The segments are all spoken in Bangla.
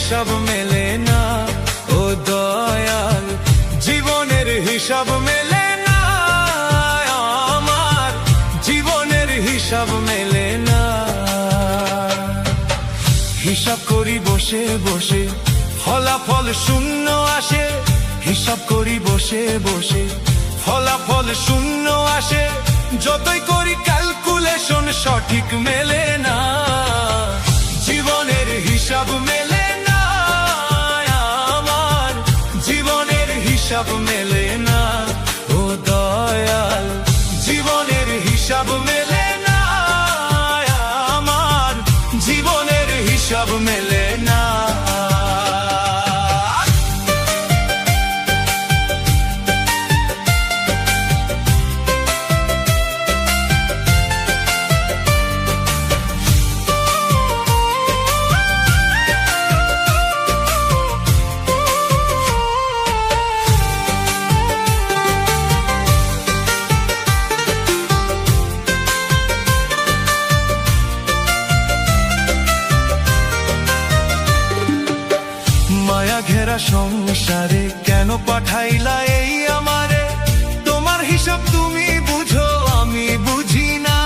হিসাব মেলে না ও দয়াল, জীবনের হিসাব মেলে না আমার, জীবনের হিসাব মেলে না। হিসাব করি বসে বসে ফলাফল শূন্য আসে, হিসাব করি বসে বসে ফলাফল শূন্য আসে, যতই করি ক্যালকুলেশন সঠিক মেলে না, জীবনের হিসাব মেলে না আমার, জীবনের হিসাব মেলে না ও দয়াল, জীবনের হিসাব মেলে না আমার, জীবনের হিসাব মেলে না। মায়া ঘেরা সংসারে কেন পাঠাইলা এই আমারে, তোমার হিসাব তুমি বুঝো আমি বুঝি না,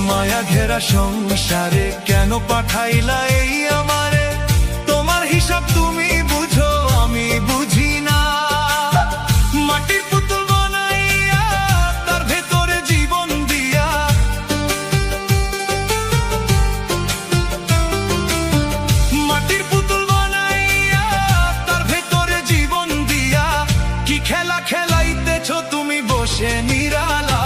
মায়া ঘেরা সংসারে কেন পাঠাইলা এই আমারে, তোমার হিসাব তুমি বুঝো আমি বুঝি না। মাটির পুতুল বানাইয়া তার ভেতরে জীবন দিয়া, মাটির পুতুল বানাইয়া তার ভেতরে জীবন দিয়া, কি খেলা খেলাইতেছ তুমি বসে নিরালা,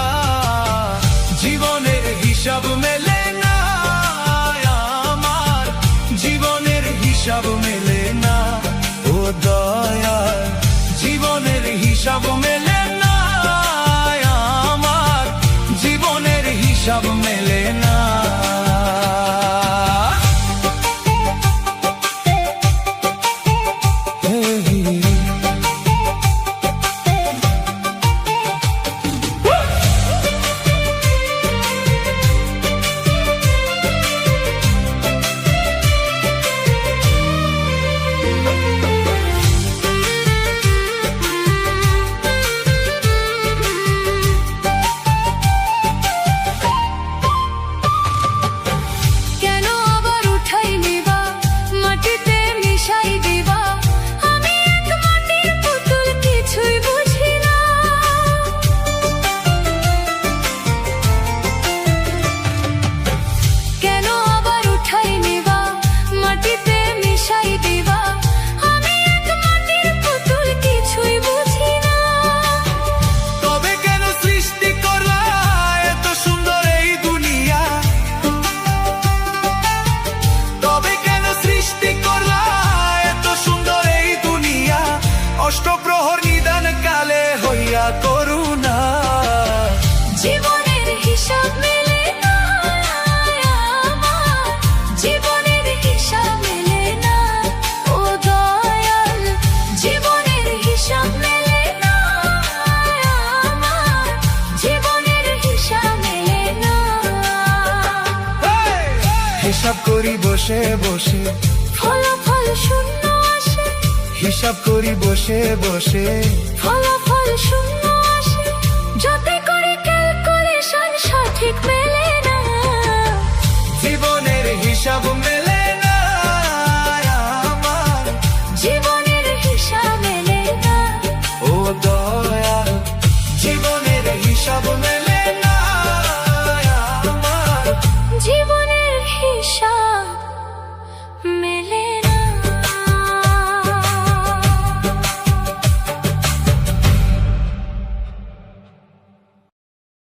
জীবনের হিসাব মেলে না আমার, জীবনের হিসাব মেলে না ও দয়াল, জীবনের হিসাব মেলে না আমার, জীবনের হিসাব মেলে না। অষ্টপ্রহর নিদান কালে হইয়া করুণা, জীবনের হিসাব মেলে না আমার, জীবনের হিসাব মেলে না ও দয়াল, জীবনের হিসাব মেলে না আমার, জীবনের হিসাব মেলে না। হিসাব করি বসে বসে ফলাফল শূন্য আসে, হিসাব করি বসে বসে ফলাফল শূন্য